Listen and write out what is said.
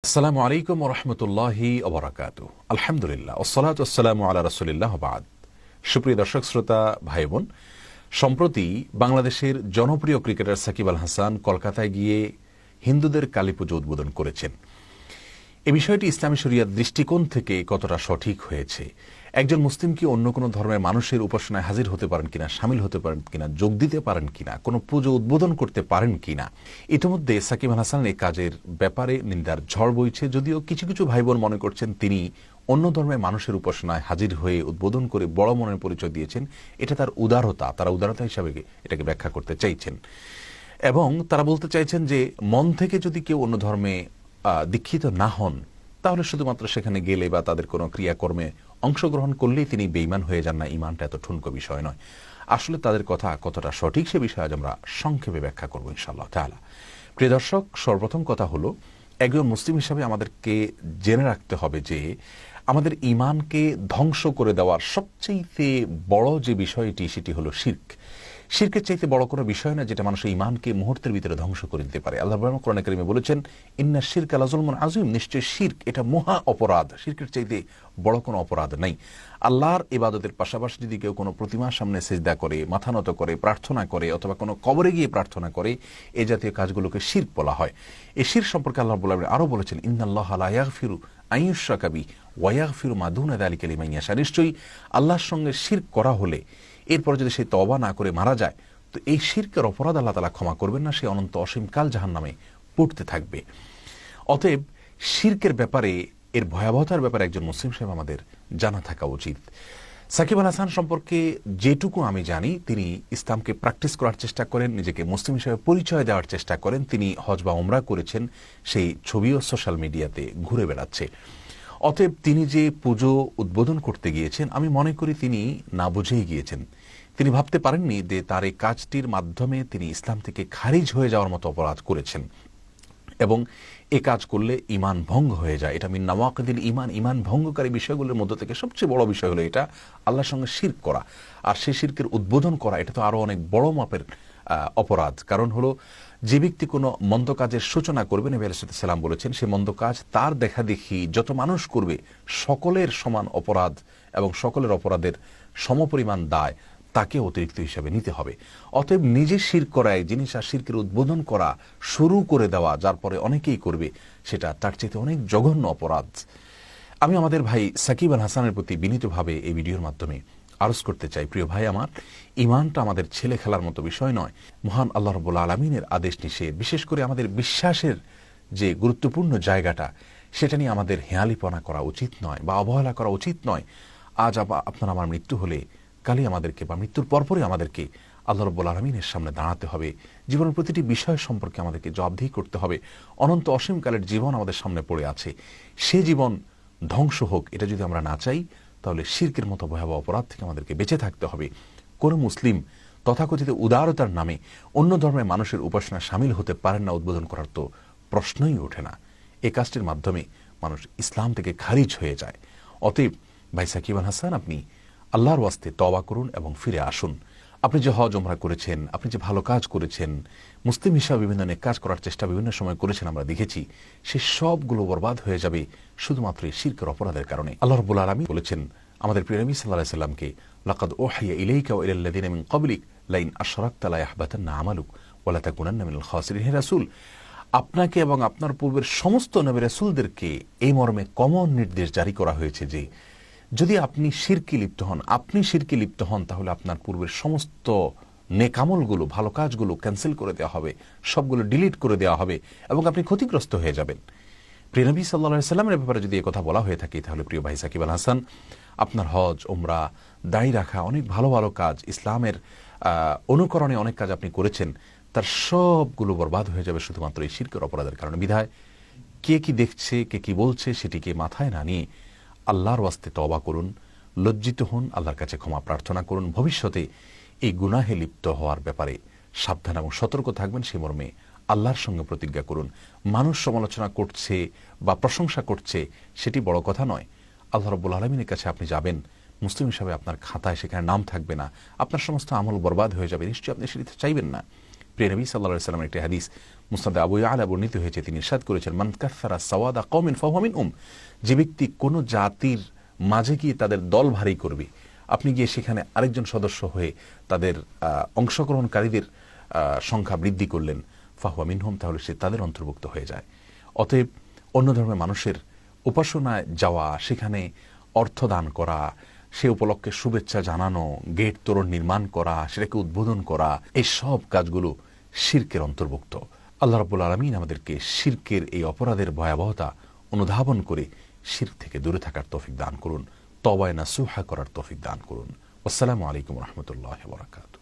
আসসালামু আলাইকুম ওয়া রাহমাতুল্লাহি ওয়া বারাকাতুহু। আলহামদুলিল্লাহ ওয়াসসালাতু ওয়াসসালামু আলা রাসূলিল্লাহ ওয়া বা'দ। সুপ্রিয় দর্শক শ্রোতা ভাই বোন, সম্প্রতি বাংলাদেশের জনপ্রিয় ক্রিকেটার সাকিব আল হাসান কলকাতায় গিয়ে হিন্দুদের কালীপুজো উদ্বোধন করেছেন। এই বিষয়টি ইসলামী শরিয়ার দৃষ্টিকোণ থেকে কতটা সঠিক হয়েছে, একজন মুসলিম কি অন্য কোনো ধর্মের মানুষের উপাসনায় হাজির হতে পারেন কিনা, শামিল হতে পারেন কিনা, যোগ দিতে পারেন কিনা, কোনো পুজো উদ্বোধন করতে পারেন কিনা, ইতিমধ্যে সাকিব আল হাসান এই কাজের ব্যাপারে নিন্দার ঝড় বইছে। যদিও কিছু কিছু ভাই বোন মনে করছেন তিনি অন্য ধর্মের মানুষের উপাসনায় হাজির হয়ে উদ্বোধন করে বড় মনের পরিচয় দিয়েছেন, এটা তার উদারতা, তারা উদারতা হিসাবে এটাকে ব্যাখ্যা করতে চাইছেন এবং তারা বলতে চাইছেন যে মন থেকে যদি কেউ অন্য ধর্মে দীক্ষিত না হন তাহলে শুধুমাত্র সেখানে গেলে বা তাদের কোনো ক্রিয়াকর্মে অংশগ্রহণ করলেই তিনি বেঈমান হয়ে যান না। ইমানটা এত ঠুনকো বিষয় নয়। আসলে তাদের কথা কতটা সঠিক সে বিষয়ে আজ আমরা সংক্ষেপে ব্যাখ্যা করবো ইনশাআল্লাহ তাআলা। প্রিয় দর্শক, সর্বপ্রথম কথা হলো, একজন মুসলিম হিসাবে আমাদেরকে জেনে রাখতে হবে যে আমাদের ইমানকে ধ্বংস করে দেওয়ার সবচেয়ে বড় যে বিষয়টি সেটি হলো শিরক। শিরকের চাইতে বড় কোনো বিষয় না যেটা মানুষের ইমানকে মুহূর্তের ভিতরে ধ্বংস করে দিতে পারে। আল্লাহ কোরআনে কারিমে বলেছেন, ইন্না শিরকা লাযুলমুন আযীম, নিশ্চয় শিরক এটা মহা অপরাধ। শিরকের চাইতে বড় কোনো অপরাধ নাই। আল্লাহর ইবাদতের পাশাপাশি যদি কেউ কোনো প্রতিমার সামনে সিজদা করে, মাথা নত করে, প্রার্থনা করে অথবা কোনো কবরে গিয়ে প্রার্থনা করে, এই জাতীয় কাজগুলোকে শিরক বলা হয়। এই শিরক সম্পর্কে আল্লাহ রাব্বুল আলামিন আরো বলেছেন, ইন্নাল্লাহা লা ইয়াগফিরু আন ইউশরাকা বিহি ওয়া ইয়াগফিরু মা দুনা যালিকা লিমান ইয়াশা। নিশ্চয়ই আল্লাহর সঙ্গে শিরক করা হলে এরপর যদি সে তওবা না করে মারা যায় তো এই শিরকের অপরাধ আল্লাহ তাআলা ক্ষমা করবেন না, সে অনন্ত অসীমকাল জাহান্নামে পড়তে থাকবে। অতএব শিরকের ব্যাপারে, এর ভয়াবহতার ব্যাপারে একজন মুসলিম সাহেব আমাদের জানা থাকা উচিত। সাকিব আল হাসান সম্পর্কে যেটুকু আমি জানি, তিনি ইসলামকে প্র্যাকটিস করার চেষ্টা করেন, নিজেকে মুসলিম হিসেবে পরিচয় দেওয়ার চেষ্টা করেন। তিনি হজ বা উমরা করেছেন, সেই ছবিও সোশ্যাল মিডিয়াতে ঘুরে বেড়াচ্ছে। অতএব তিনি যে পুজো উদ্বোধন করতে গিয়েছেন, আমি মনে করি তিনি না বুঝেই গিয়েছেন। তিনি ভাবতে পারেননি যে তার এই কাজটির মাধ্যমে তিনি ইসলাম থেকে খারিজ হয়ে যাওয়ার মতো অপরাধ করেছেন এবং এ কাজ করলে ইমান ভঙ্গ হয়ে যায়। এটা মিন নাওয়াকিদিল ইমান, ইমান ভঙ্গকারী বিষয়গুলোর মধ্যে থেকে সবচেয়ে বড় বিষয় হলো এটা আল্লাহর সঙ্গে শিরক করা। আর সেই শিরকের উদ্বোধন করা এটা তো আরো অনেক বড় মাপের অপরাধ। কারণ হলো, যে ব্যক্তি কোনো মন্দ কাজের সূচনা করবে, নবী আলাইহিস সালাম বলেছেন, সে মন্দ কাজ তার দেখা দেখি যত মানুষ করবে সকলের সমান অপরাধ এবং সকলের অপরাধের সমপরিমাণ দায় তাকে অতিরিক্ত হিসাবে নিতে হবে। অতএব নিজে শিরক করা এক জিনিস, আর শিরকের উদ্বোধন করা শুরু করে দেওয়া যার পরে অনেকেই করবে, সেটা তার চাইতে অনেক জঘন্য অপরাধ। আমি আমাদের ভাই সাকিব আল হাসানের প্রতি বিনীতভাবে এই ভিডিওর মাধ্যমে আরজ করতে চাই, প্রিয় ভাই আমার, ইমানটা আমাদের ছেলে খেলার মতো বিষয় নয়। মহান আল্লাহ রাব্বুল আলামিনের আদেশ নিষেধ, বিশেষ করে আমাদের বিশ্বাসের যে গুরুত্বপূর্ণ জায়গাটা, সেটা নিয়ে আমাদের হেয়ালিপনা করা উচিত নয় বা অবহেলা করা উচিত নয়। আজ আপনার আমার মৃত্যু হলে কালই আমাদেরকে বা মৃত্যুর পরপরই আমাদেরকে আল্লাহ রাব্বুল আলামিনের সামনে দাঁড়াতে হবে। জীবনের প্রতিটি বিষয় সম্পর্কে আমাদেরকে জবাবদিহি করতে হবে। অনন্ত অসীমকালের জীবন আমাদের সামনে পড়ে আছে। সে জীবন ধ্বংস হোক এটা যদি আমরা না চাই, তাহলে শিরকের মতো ভয়াবহ অপরাধ থেকে আমাদেরকে বেঁচে থাকতে হবে। কোনো মুসলিম তথাকথিত উদারতার নামে অন্য ধর্মের মানুষের উপাসনা শামিল হতে পারেন না, উদ্বোধন করার তো প্রশ্নই ওঠে না। এই কাজটির মাধ্যমে মানুষ ইসলাম থেকে খারিজ হয়ে যায়। অতএব ভাই সাকিব আল হাসান, আপনি আল্লাহর ওয়াস্তে তওবা করুন এবং ফিরে আসুন। আপনি যে হজ উমরা করেছেন, আপনি যে ভালো কাজ করেছেন, মুসলিম হিসাবে বিভিন্ন নেক কাজ করার চেষ্টা বিভিন্ন সময় করেছেন, আমরা দেখেছি, সে সবগুলো বরবাদ হয়ে যাবে শুধুমাত্র এই শিরকের অপরাধের কারণে। আল্লাহ রাব্বুল আলামিন বলেছেন আমাদের প্রিয় নবী সাল্লাল্লাহু আলাইহি সাল্লামকে, লাকাদ উহিয়া ইলাইকা ওয়া ইলাল লাযিনা মিন ক্বাবলিক লাইন আশরাকতা লা ইয়াহবাতান্না আমালুক ওয়া লা তাকুনান্না মিনাল খাসিরিন। হে রাসূল, আপনাকে এবং আপনার পূর্বের সমস্ত নবী রাসূলদেরকে এই মর্মে কমন নির্দেশ জারি করা হয়েছে যে যদি আপনি শিরকে লিপ্ত হন তাহলে আপনার পূর্বের সমস্ত নেকামলগুলো, ভালো কাজগুলো ক্যান্সেল করে দেওয়া হবে, সবগুলো ডিলিট করে দেওয়া হবে এবং আপনি ক্ষতিগ্রস্ত হয়ে যাবেন। প্রিয় নবী সাল্লাল্লাহু আলাইহি সাল্লামের ব্যাপারে যদি এই কথা বলা হয়ে থাকে, তাহলে প্রিয় ভাই সাকিব আল হাসান, আপনার হজ উমরা, দাড়ি রাখা, অনেক ভালো ভালো কাজ, ইসলামের অনুকরণে অনেক কাজ আপনি করেছেন, তার সবগুলো বরবাদ হয়ে যাবে শুধুমাত্র এই শিরকের অপরাধের কারণে। বিধায় কে কি দেখছে, কে কি বলছে সেটিকে মাথায় না নিয়ে আল্লাহর ওয়াস্তে তওবা করুন, লজ্জিত হন, আল্লাহর কাছে ক্ষমা প্রার্থনা করুন। ভবিষ্যতে এই গুনাহে লিপ্ত হওয়ার ব্যাপারে সাবধান এবং সতর্ক থাকবেন, সে মর্মে আল্লাহর সঙ্গে প্রতিজ্ঞা করুন। মানুষ সমালোচনা করছে বা প্রশংসা করছে সেটি বড় কথা নয়। আল্লাহ রাব্বুল আলামিনের কাছে আপনি যাবেন, মুসলিম হিসাবে আপনার খাতায় সেখানে নাম থাকবে না, আপনার সমস্ত আমল বরবাদ হয়ে যাবে, নিশ্চয়ই আপনি সেটি চাইবেন না। প্রিয় নবী সাল্লাল্লাহু আলাইহি ওয়াসাল্লামের একটি হাদিস মুসনাদে আবু ইয়ালা বর্ণিত হয়েছে, তিনি ইরশাদ করেছেন, মান কাসসারা সাওয়াদা কওমিন ফাহুয়া মিনহুম, যে ব্যক্তি কোনো জাতির মাঝে গিয়ে তাদের দল ভারী করবে, আপনি গিয়ে সেখানে আরেকজন সদস্য হয়ে তাদের অংশগ্রহণকারীদের সংখ্যা বৃদ্ধি করলেন, ফাহুয়া মিনহুম, তাহলে সে তাদের অন্তর্ভুক্ত হয়ে যায়। অতএব অন্য ধর্মের মানুষের উপাসনায় যাওয়া, সেখানে অর্থ দান করা, সে উপলক্ষে শুভেচ্ছা জানানো, গেট তোরণ নির্মাণ করা, সেটাকে উদ্বোধন করা, এই সব কাজগুলো শিরকের অন্তর্ভুক্ত। আল্লাহ রাব্বুল আলামিন আমাদেরকে শিরকের এই অপরাধের ভয়াবহতা অনুধাবন করে শিরক থেকে দূরে থাকার তৌফিক দান করুন, তওবায়ে নাসুহা করার তৌফিক দান করুন। আসসালামু আলাইকুম ওয়া রাহমাতুল্লাহি ওয়া বারাকাতুহু।